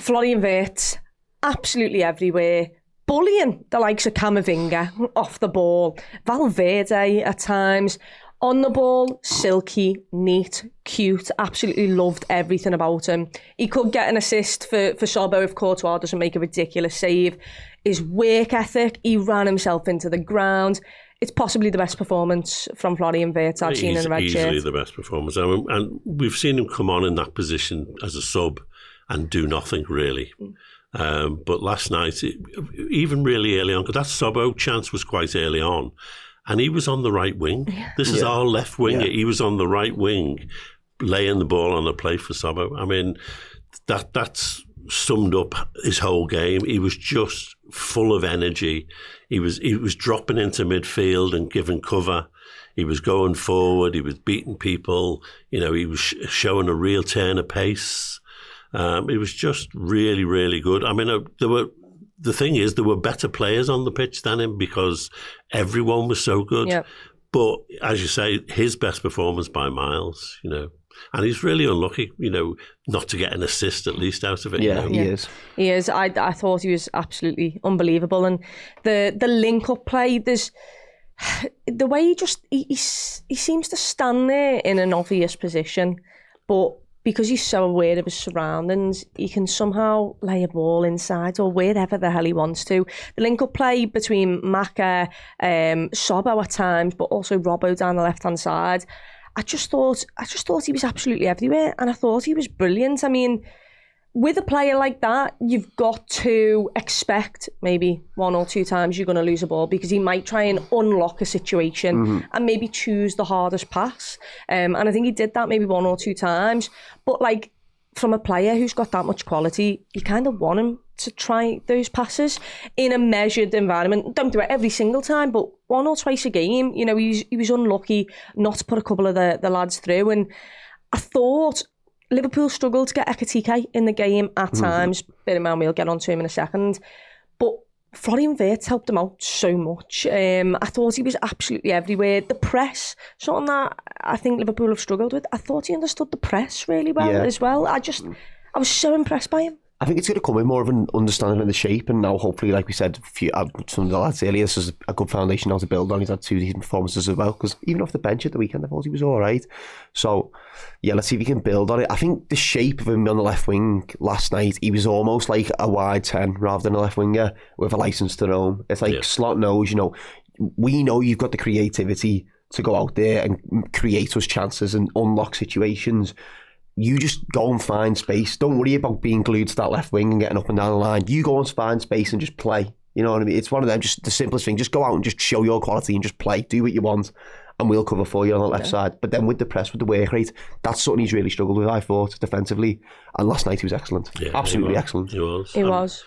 Florian Wirtz, absolutely everywhere. Bullying the likes of Camavinga off the ball. Valverde at times. On the ball, silky, neat, cute. Absolutely loved everything about him. He could get an assist for Sobbo if Courtois doesn't make a ridiculous save. His work ethic, he ran himself into the ground. It's possibly the best performance from Florian Wirtz I've seen in the red shirt. Easily the best performance. And we've seen him come on in that position as a sub and do nothing really. But last night, even really early on, because that Sobbo chance was quite early on, and he was on the right wing. Yeah. This is our left winger. Yeah. He was on the right wing, laying the ball on the plate for Sobbo. I mean, that's summed up his whole game. He was just full of energy. He was dropping into midfield and giving cover. He was going forward. He was beating people. You know, he was showing a real turn of pace. It was just really, really good. I mean, the thing is, there were better players on the pitch than him because everyone was so good. Yep. But as you say, his best performance by miles, you know. And he's really unlucky, you know, not to get an assist at least out of it. Yeah, you know? He is. He is. I thought he was absolutely unbelievable. And the link-up play, there's the way he seems to stand there in an obvious position, but because he's so aware of his surroundings, he can somehow lay a ball inside or wherever the hell he wants to. The link-up play between Maka, Sobbo at times, but also Robbo down the left-hand side, I just thought he was absolutely everywhere, and I thought he was brilliant. I mean, with a player like that, you've got to expect maybe one or two times you're going to lose a ball because he might try and unlock a situation and maybe choose the hardest pass. And I think he did that maybe one or two times. But like, from a player who's got that much quality, you kind of want him to try those passes in a measured environment. Don't do it every single time, but one or twice a game. You know, he was unlucky not to put a couple of the lads through. And I thought Liverpool struggled to get Ekitike in the game at times. Bear in mind, we'll get onto him in a second. But Florian Wirtz helped him out so much. I thought he was absolutely everywhere. The press, something that I think Liverpool have struggled with. I thought he understood the press really well as well. I was so impressed by him. I think it's going to come with more of an understanding of the shape, and now hopefully, like we said, some of the lads earlier, this is a good foundation now to build on. He's had 2 decent performances as well, because even off the bench at the weekend, I thought he was all right. So, yeah, let's see if he can build on it. I think the shape of him on the left wing last night, he was almost like a wide 10 rather than a left winger with a licence to roam. It's like Slot knows, you know, we know you've got the creativity to go out there and create us chances and unlock situations. You just go and find space. Don't worry about being glued to that left wing and getting up and down the line. You go and find space and just play. You know what I mean? It's one of them, just the simplest thing. Just go out and just show your quality and just play. Do what you want and we'll cover for you on the left side. But then with the press, with the work rate, that's something he's really struggled with, I thought, defensively. And last night he was excellent. Yeah, absolutely excellent. He was. He was.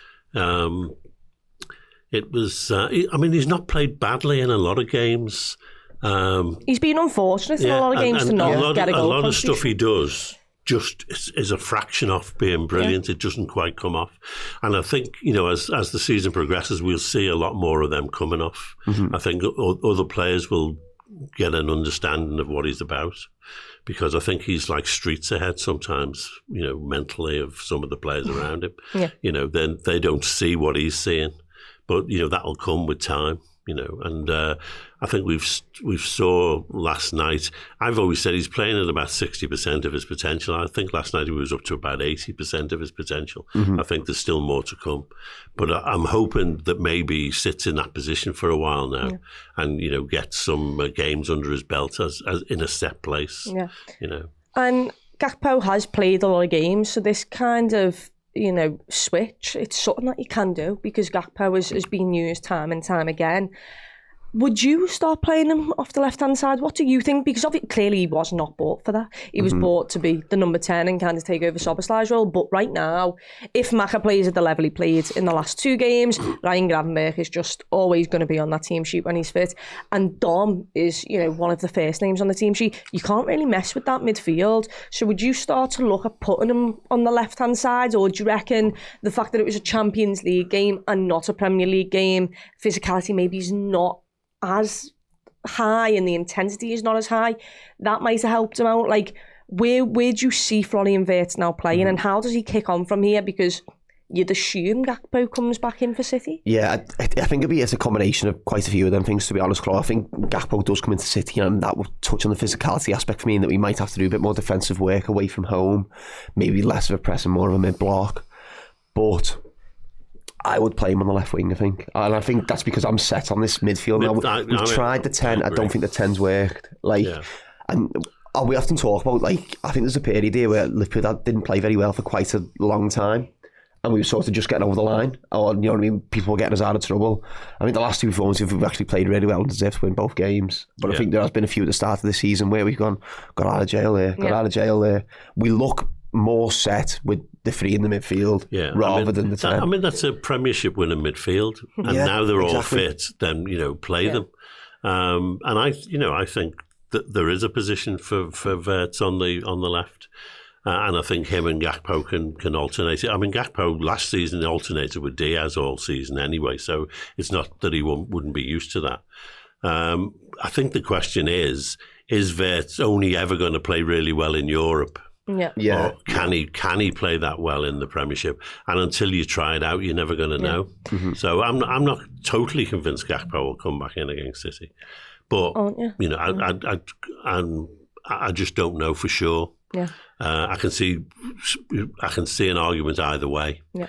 It was, I mean, he's not played badly in a lot of games. He's been unfortunate in a lot of games to not get a goal. A lot of stuff he does just is a fraction off being brilliant. It doesn't quite come off. And I think, you know, as the season progresses, we'll see a lot more of them coming off. I think other players will get an understanding of what he's about, because I think he's like streets ahead sometimes, you know, mentally, of some of the players around him. You know, then they don't see what he's seeing. But, you know, that'll come with time. You know, and I think we've saw last night. I've always said he's playing at about 60% of his potential. I think last night he was up to about 80% of his potential. I think there's still more to come, but I'm hoping that maybe he sits in that position for a while now, and you know, gets some games under his belt as in a set place. You know, and Gakpo has played a lot of games, so this kind of, you know, switch, it's something that you can do, because Gakpo has been used time and time again. Would you start playing him off the left-hand side? What do you think? Because obviously, clearly he was not bought for that. He was bought to be the number 10 and kind of take over Szoboszlai's role. But right now, if Maka plays at the level he played in the last 2 games, Ryan Gravenberch is just always going to be on that team sheet when he's fit. And Dom is, you know, one of the first names on the team sheet. You can't really mess with that midfield. So would you start to look at putting him on the left-hand side? Or do you reckon the fact that it was a Champions League game and not a Premier League game, physicality maybe is not as high and the intensity is not as high, that might have helped him out? Like, where do you see Florian Wirtz now playing, and how does he kick on from here? Because you'd assume Gakpo comes back in for City. Yeah, I think it's a combination of quite a few of them things, to be honest, Chloe. I think Gakpo does come into City, and that will touch on the physicality aspect for me, in that we might have to do a bit more defensive work away from home, maybe less of a press and more of a mid-block. But I would play him on the left wing, I think. And I think that's because I'm set on this midfield now. We've tried the 10. I don't think the 10's worked. And we often talk about, I think there's a period here where Liverpool didn't play very well for quite a long time. And we were sort of just getting over the line. Or, you know what I mean? People were getting us out of trouble. I mean, the last two performances, we've actually played really well and deserved to win both games. But I think there has been a few at the start of the season where we've got out of jail there, We look more set with the 3 in the midfield rather than the 10. I mean, that's a Premiership winning midfield, and now they're all fit. Then play them. And I think that there is a position for Wirtz on the left, and I think him and Gakpo can alternate. I mean, Gakpo last season alternated with Diaz all season anyway, so it's not that he wouldn't be used to that. I think the question is Wirtz only ever going to play really well in Europe? Yeah. Or can he play that well in the Premiership? And until you try it out, you're never going to know. Mm-hmm. So I'm not totally convinced Gakpo will come back in against City, but I just don't know for sure. Yeah. I can see an argument either way. Yeah.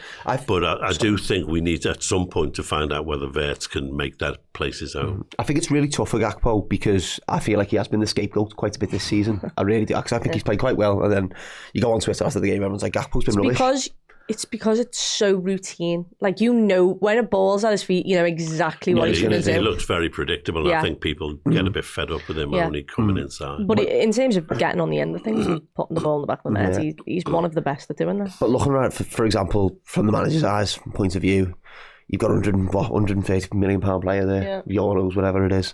But I do think we need at some point to find out whether Wirtz can make that place his own. I think it's really tough for Gakpo because I feel like he has been the scapegoat quite a bit this season. I really do, because I think he's played quite well. And then you go on Twitter after the game, everyone's like, Gakpo's been rubbish. It's because it's so routine. When a ball's at his feet, you know exactly what he's going to do. He looks very predictable. I think people get a bit fed up with him only coming inside. But in terms of getting on the end of things and putting the ball in the back of the net, he's one of the best at doing that. But looking at it, for example, from the manager's eyes point of view, you've got £130 million player there, euros, whatever it is.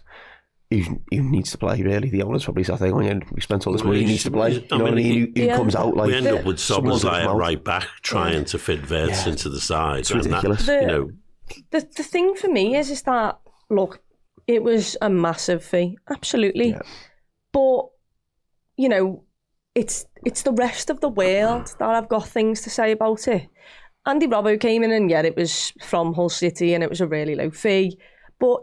He needs to play, really. The owner's probably sat there going, we spent all this money, he needs to play. He comes out like... We end up with Szoboszlai at right back trying to fit Wirtz into the side. It's ridiculous. The thing for me is that, look, it was a massive fee, absolutely. Yeah. But, it's the rest of the world that I've got things to say about it. Andy Robbo came in and, it was from Hull City and it was a really low fee. But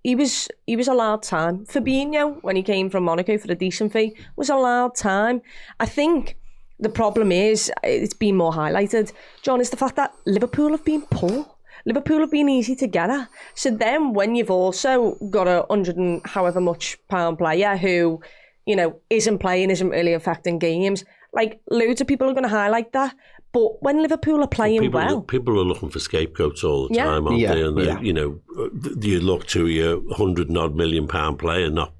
he was allowed time. Fabinho, when he came from Monaco for a decent fee, was allowed time. I think the problem is, it's been more highlighted, John, is the fact that Liverpool have been poor. Liverpool have been easy to get at. So then when you've also got a 100 and however much pound player who, isn't playing, isn't really affecting games, loads of people are going to highlight that. But when Liverpool are playing people are looking for scapegoats all the time, aren't they? And you look to your £100 million player, not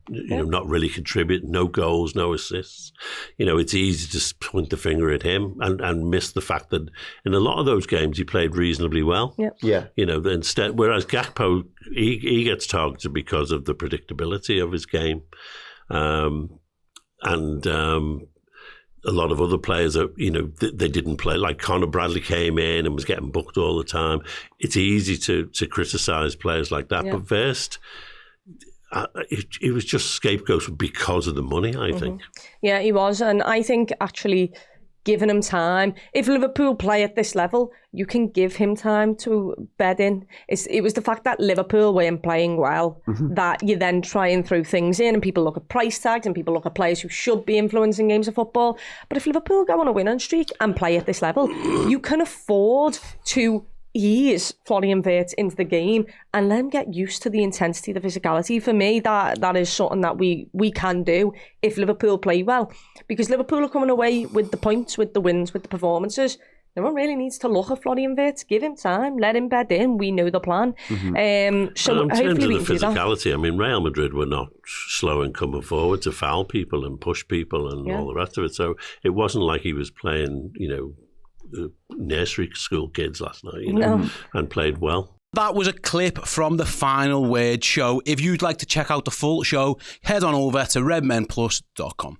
really contribute, no goals, no assists. It's easy to point the finger at him and miss the fact that in a lot of those games he played reasonably well. Instead, whereas Gakpo, he gets targeted because of the predictability of his game, a lot of other players are, they didn't play. Like Conor Bradley came in and was getting booked all the time. It's easy to criticise players like that. But Wirtz, he was just scapegoat because of the money, I think. Yeah, he was. And I think actually giving him time, if Liverpool play at this level, you can give him time to bed in. It was the fact that Liverpool weren't playing well that you then try and throw things in and people look at price tags and people look at players who should be influencing games of football. But if Liverpool go on a winning streak and play at this level, you can afford to ease Florian Wirtz into the game and let him get used to the intensity, the physicality. For me, that is something that we can do if Liverpool play well. Because Liverpool are coming away with the points, with the wins, with the performances. No one really needs to look at Florian Wirtz. Give him time, let him bed in. We know the plan. So in terms of the physicality, I mean, Real Madrid were not slow in coming forward to foul people and push people and all the rest of it. So it wasn't like he was playing, nursery school kids last night, and played well. That was a clip from the Final Word show. If you'd like to check out the full show, head on over to redmenplus.com.